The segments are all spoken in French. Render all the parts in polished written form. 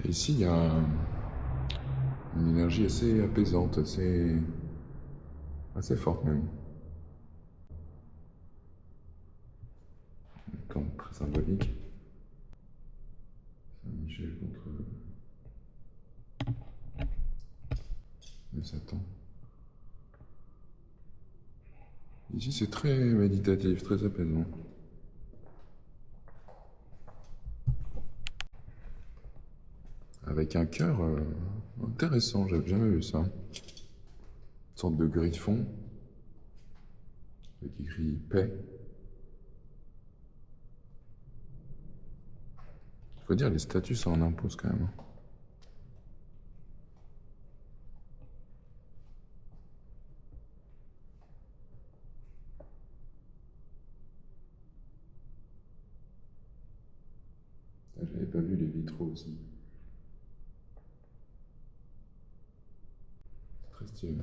Et ici, il y a une énergie assez apaisante, assez forte même. Un camp très symbolique. Saint-Michel contre le Satan. Ici, c'est très méditatif, très apaisant. Avec un cœur intéressant, j'avais jamais vu ça. Une sorte de griffon avec écrit paix. Faut dire, les statues, ça en impose quand même. J'avais pas vu les vitraux aussi. Très stylé.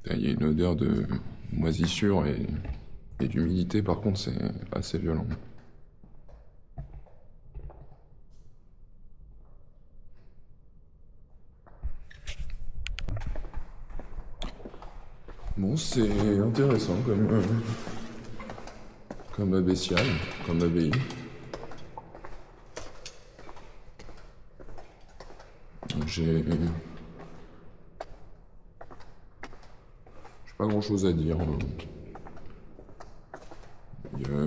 Il y a une odeur de moisissure et d'humidité, par contre, c'est assez violent. Bon, c'est intéressant comme abbatiale, comme abbaye. Donc j'ai pas grand chose à dire.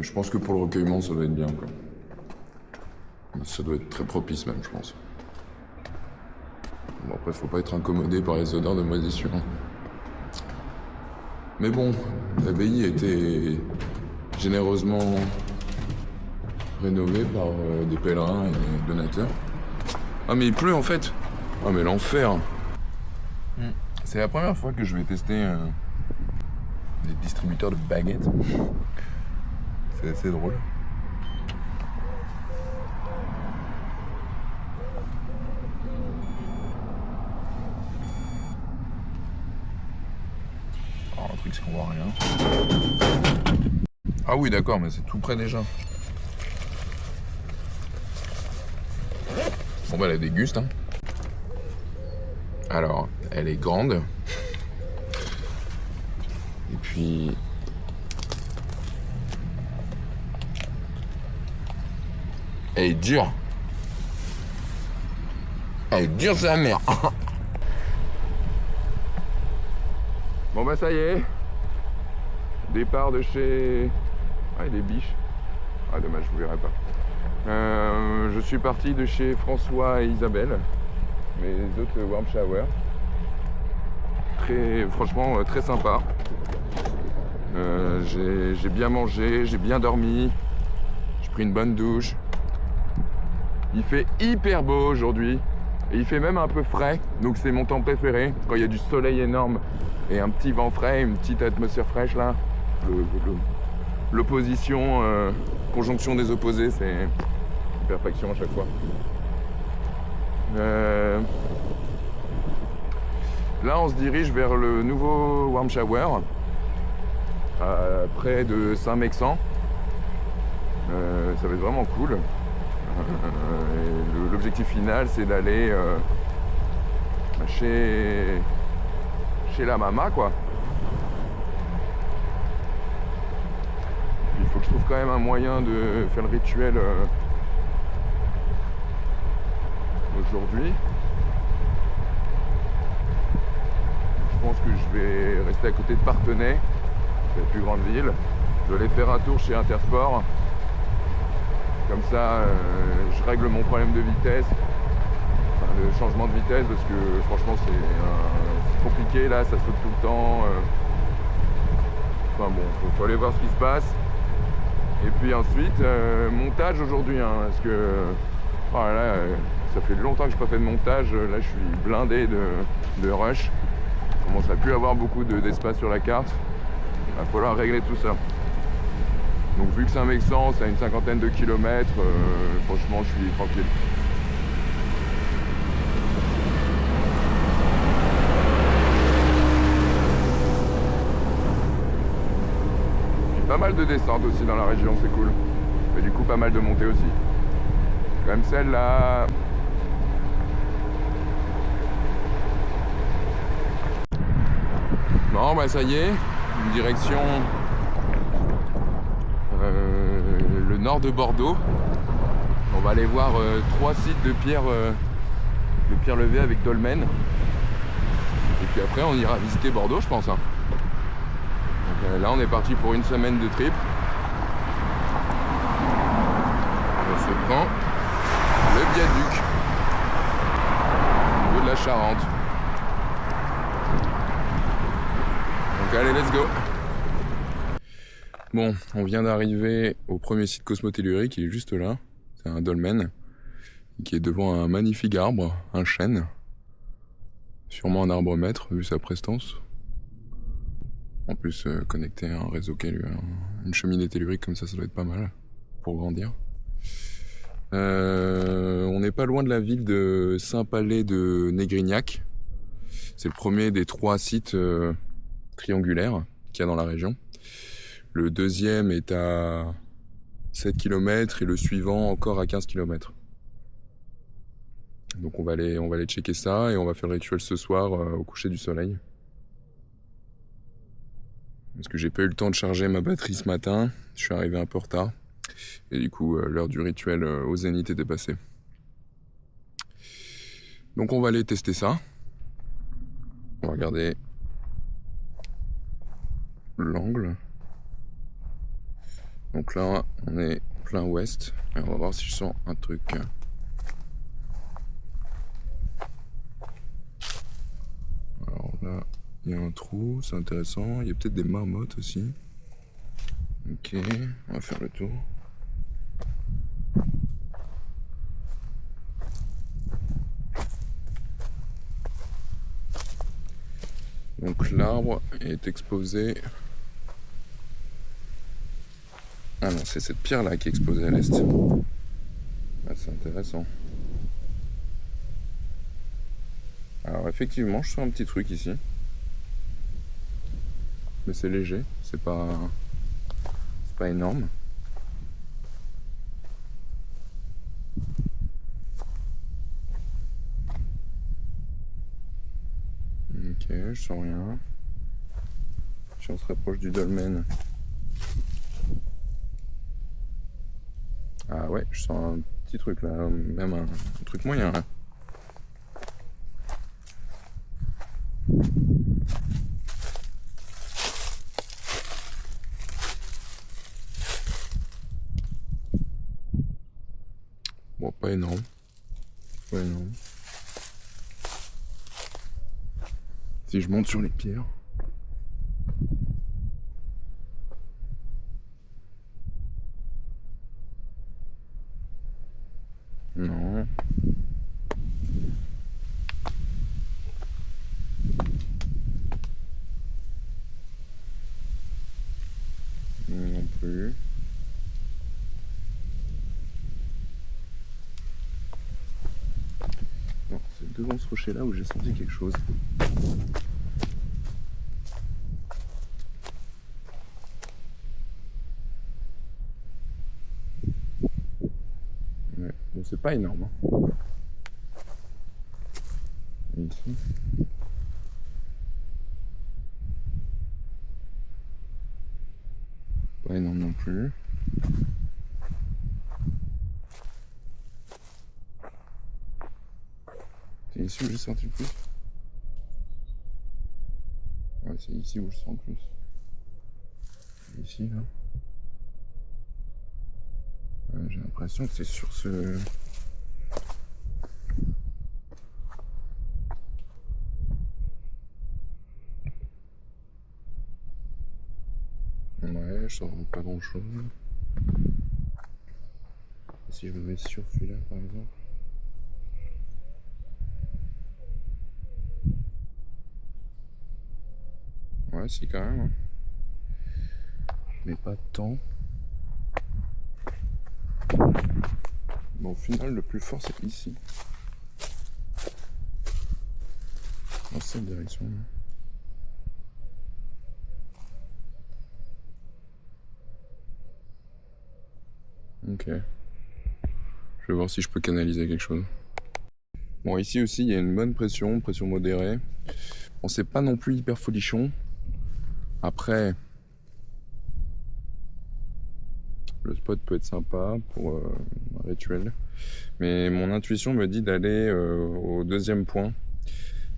Je pense que pour le recueillement, ça doit être bien, quoi. Ça doit être très propice même, je pense. Bon, après, faut pas être incommodé par les odeurs de moisissure. Mais bon, l'abbaye a été généreusement rénovée par des pèlerins et des donateurs. Ah mais il pleut en fait. Ah mais l'enfer. C'est la première fois que je vais tester des distributeurs de baguettes. C'est assez drôle. Alors, le truc c'est qu'on voit rien. Ah oui d'accord, mais c'est tout près déjà. Bon bah la déguste hein. Alors, elle est grande. Et puis... elle est dure. Elle est dure sa mère. Bon bah ça y est. Départ de chez... ah, il y a des biches. Ah dommage, je vous verrai pas. Je suis parti de chez François et Isabelle, mes autres warm shower. Franchement, très sympa. J'ai bien mangé, j'ai bien dormi, j'ai pris une bonne douche. Il fait hyper beau aujourd'hui, et il fait même un peu frais, donc c'est mon temps préféré, quand il y a du soleil énorme et un petit vent frais, une petite atmosphère fraîche là. L'opposition, conjonction des opposés, c'est perfection à chaque fois. Là, on se dirige vers le nouveau warm shower, près de Saint-Mexan. Ça va être vraiment cool. L'objectif final, c'est d'aller chez la mama, quoi. Il faut que je trouve quand même un moyen de faire le rituel aujourd'hui. Je pense que je vais rester à côté de Parthenay, c'est la plus grande ville. Je vais aller faire un tour chez Intersport. Comme ça, je règle mon problème de vitesse, enfin, le changement de vitesse, parce que franchement c'est compliqué là, ça saute tout le temps. Enfin bon, faut aller voir ce qui se passe. Et puis ensuite, montage aujourd'hui, hein, parce que voilà, ça fait longtemps que je n'ai pas fait de montage. Là, je suis blindé de rush. Je commence à plus avoir beaucoup d'espace sur la carte. va falloir régler tout ça. Donc vu que Saint-Mexan, c'est à une cinquantaine de kilomètres, franchement, je suis tranquille. Pas mal de descentes aussi dans la région, c'est cool. Mais du coup, pas mal de montées aussi. Comme celle-là. Bon, bah ça y est, une direction le nord de Bordeaux. On va aller voir 3 sites de pierre levée avec dolmen. Et puis après, on ira visiter Bordeaux, je pense. Hein. Donc, là, on est parti pour une semaine de trip. On se prend le viaduc au niveau de la Charente. Donc allez, let's go. Bon, on vient d'arriver au premier site cosmotellurique, il est juste là. C'est un dolmen qui est devant un magnifique arbre, un chêne. Sûrement un arbre maître, vu sa prestance. En plus, connecté à un réseau une cheminée tellurique comme ça doit être pas mal pour grandir. On n'est pas loin de la ville de Saint-Palais de Négrignac. C'est le premier des 3 sites triangulaires qu'il y a dans la région. Le deuxième est à 7 km et le suivant encore à 15 km. Donc on va aller checker ça et on va faire le rituel ce soir au coucher du soleil. Parce que j'ai pas eu le temps de charger ma batterie ce matin, je suis arrivé un peu en retard. Et du coup, l'heure du rituel au zénith était passée. Donc on va aller tester ça. On va regarder l'angle. Donc là, on est plein ouest. Et on va voir si je sens un truc. Alors là, il y a un trou, c'est intéressant. Il y a peut-être des marmottes aussi. Ok, on va faire le tour. Donc l'arbre est exposé. Ah non, c'est cette pierre là qui est exposée à l'est. Ah, c'est intéressant. Alors effectivement, je sens un petit truc ici. Mais c'est léger, c'est pas énorme. Ok, je sens rien. Si on se rapproche du dolmen. Ah ouais, je sens un petit truc là, même un truc moyen là. Bon, pas énorme. Pas énorme. Si je monte sur les pierres. Non. Non plus. Non, c'est devant ce rocher là où j'ai senti quelque chose. Ouais. Bon, c'est pas énorme. Hein. Et ici. Pas énorme non plus. C'est ici où j'ai senti le plus. Ouais, c'est ici où je sens le plus. Ici, là. Ouais, j'ai l'impression que c'est sur ce... Ouais, je sens pas grand chose. Si je me mets sur celui-là, par exemple. Ouais, si, quand même. Hein. mais pas tant. Bon, au final, le plus fort, c'est ici. Dans cette direction. Ok. Je vais voir si je peux canaliser quelque chose. Bon, ici aussi, il y a une bonne pression modérée. Bon, c'est pas non plus hyper folichon. Après, le spot peut être sympa pour un rituel. Mais mon intuition me dit d'aller au deuxième point.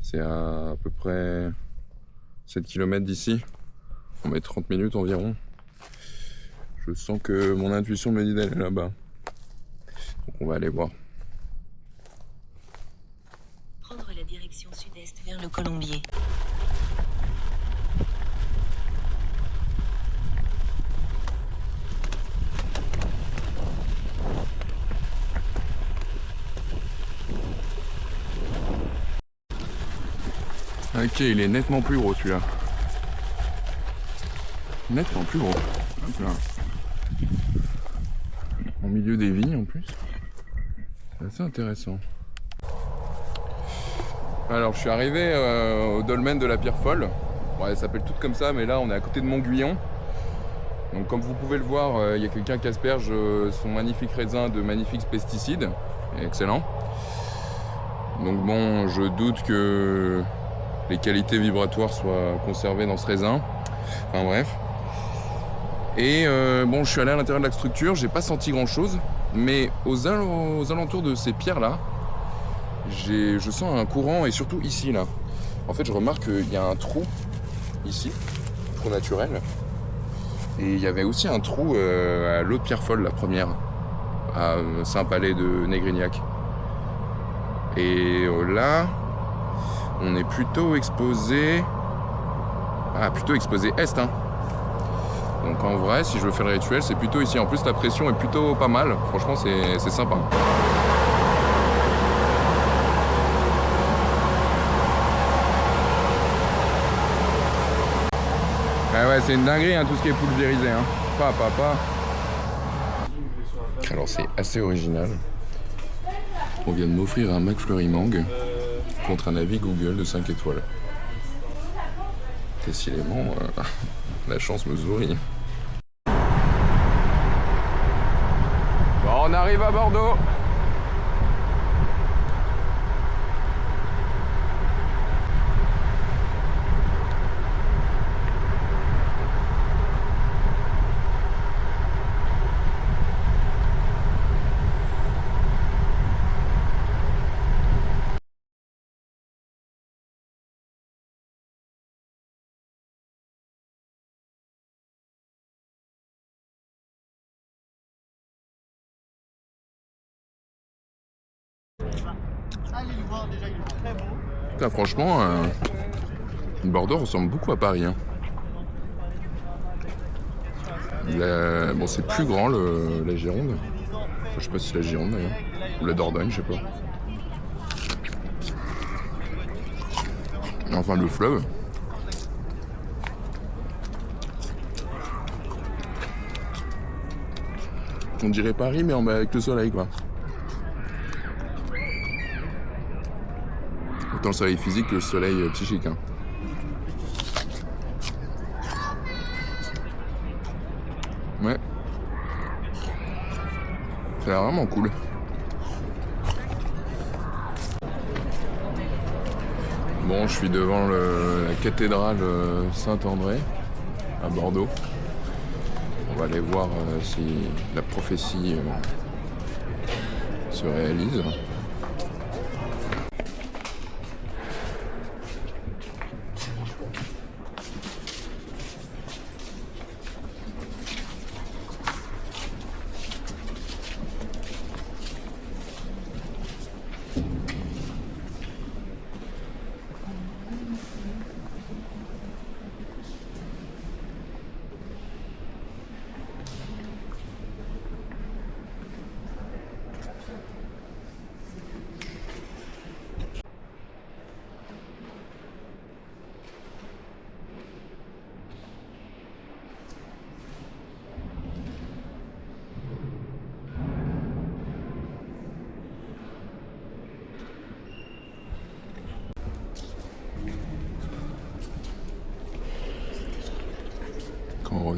C'est à peu près 7 km d'ici. On met 30 minutes environ. Je sens que mon intuition me dit d'aller là-bas. Donc on va aller voir. Prendre la direction sud-est vers le Colombier. Ok, il est nettement plus gros celui-là. Nettement plus gros. Hop là. En milieu des vignes en plus. C'est assez intéressant. Alors je suis arrivé au dolmen de la Pierre Folle. Bon, elle s'appelle toutes comme ça, mais là on est à côté de Montguyon. Donc comme vous pouvez le voir, il y a quelqu'un qui asperge son magnifique raisin de magnifiques pesticides. Excellent. Donc bon, je doute que les qualités vibratoires soient conservées dans ce raisin. Enfin bref. Et bon, je suis allé à l'intérieur de la structure, j'ai pas senti grand chose, mais aux alentours de ces pierres là, je sens un courant, et surtout ici là. En fait, je remarque qu'il y a un trou ici, trou naturel, et il y avait aussi un trou à l'autre Pierre Folle, la première, à Saint-Palais de Négrignac. Et là, on est plutôt exposé, plutôt exposé est, hein. Donc en vrai, si je veux faire le rituel, c'est plutôt ici. En plus, la pression est plutôt pas mal. Franchement, c'est sympa. Ah ouais, c'est une dinguerie, hein, tout ce qui est pulvérisé. Hein. Pas. Alors c'est assez original. On vient de m'offrir un McFlurry Mang contre un avis Google de 5 étoiles. Décidément, la chance me sourit. Bon, on arrive à Bordeaux. Putain, franchement, Bordeaux ressemble beaucoup à Paris. Hein. Bon, c'est plus grand la Gironde. Enfin, je sais pas si c'est la Gironde d'ailleurs. Ou la Dordogne, je sais pas. Enfin, le fleuve. On dirait Paris, mais avec le soleil, quoi. Autant le soleil physique que le soleil psychique. Hein. Ouais. Ça a l'air vraiment cool. Bon, je suis devant la cathédrale Saint-André à Bordeaux. On va aller voir si la prophétie se réalise.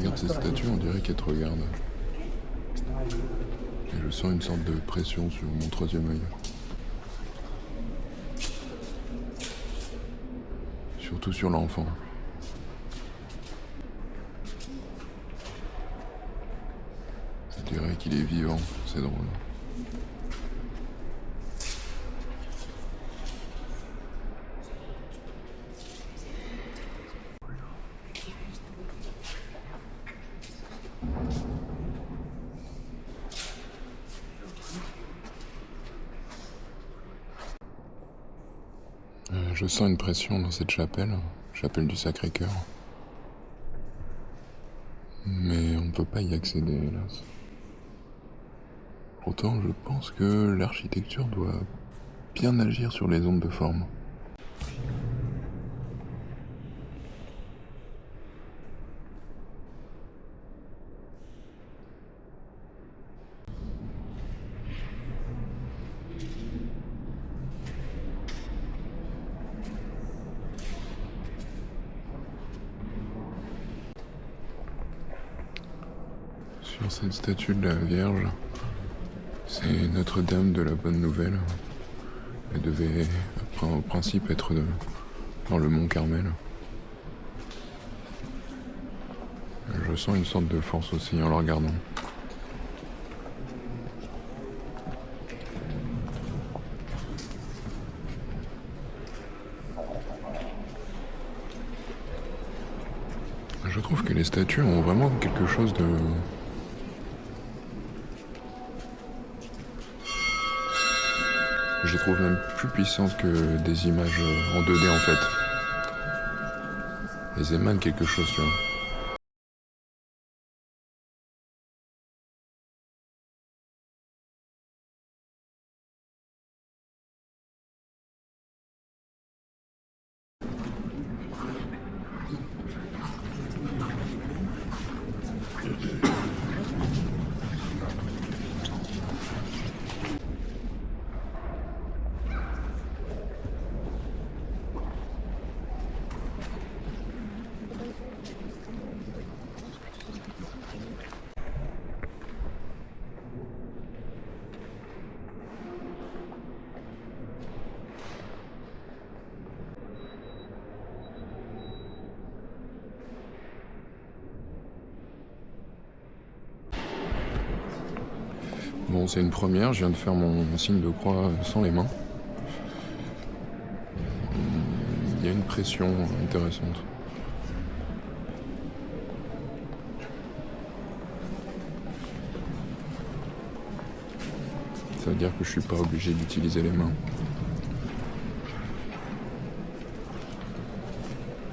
regarde cette statue, on dirait qu'elle te regarde. Et je sens une sorte de pression sur mon troisième œil. Surtout sur l'enfant. Je dirais qu'il est vivant, c'est drôle. Je sens une pression dans cette chapelle du Sacré-Cœur. Mais on ne peut pas y accéder, hélas. Pourtant, je pense que l'architecture doit bien agir sur les ondes de forme. Sur cette statue de la Vierge, c'est Notre-Dame de la Bonne Nouvelle. Elle devait, au principe, être dans le Mont Carmel. Je sens une sorte de force aussi en la regardant. Je trouve que les statues ont vraiment quelque chose de... Je les trouve même plus puissantes que des images en 2D en fait. Elles émanent quelque chose, tu vois. Bon, c'est une première, je viens de faire mon signe de croix sans les mains. Il y a une pression intéressante. Ça veut dire que je suis pas obligé d'utiliser les mains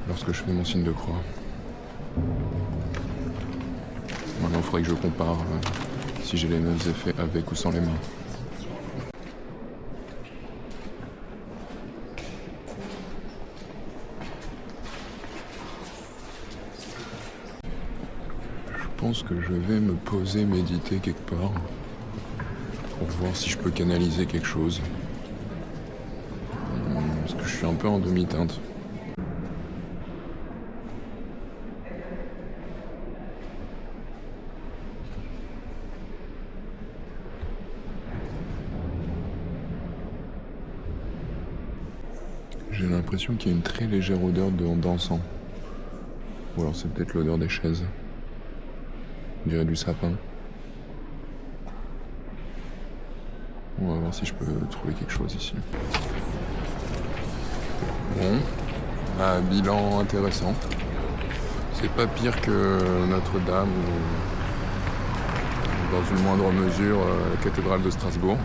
lorsque je fais mon signe de croix. Maintenant, il faudrait que je compare si j'ai les mêmes effets avec ou sans les mains. Je pense que je vais me poser, méditer quelque part pour voir si je peux canaliser quelque chose. Parce que je suis un peu en demi-teinte. J'ai l'impression qu'il y a une très légère odeur d'encens. Ou alors c'est peut-être l'odeur des chaises. On dirait du sapin. On va voir si je peux trouver quelque chose ici. Bon, un bilan intéressant. C'est pas pire que Notre-Dame ou dans une moindre mesure la cathédrale de Strasbourg.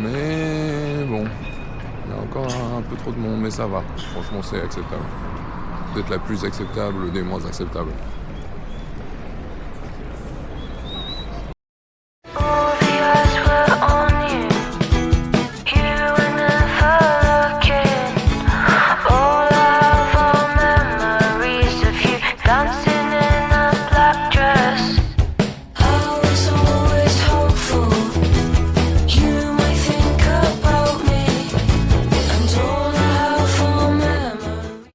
Mais bon, il y a encore un peu trop de monde, mais ça va. Franchement, c'est acceptable. Peut-être la plus acceptable des moins acceptables. Dancing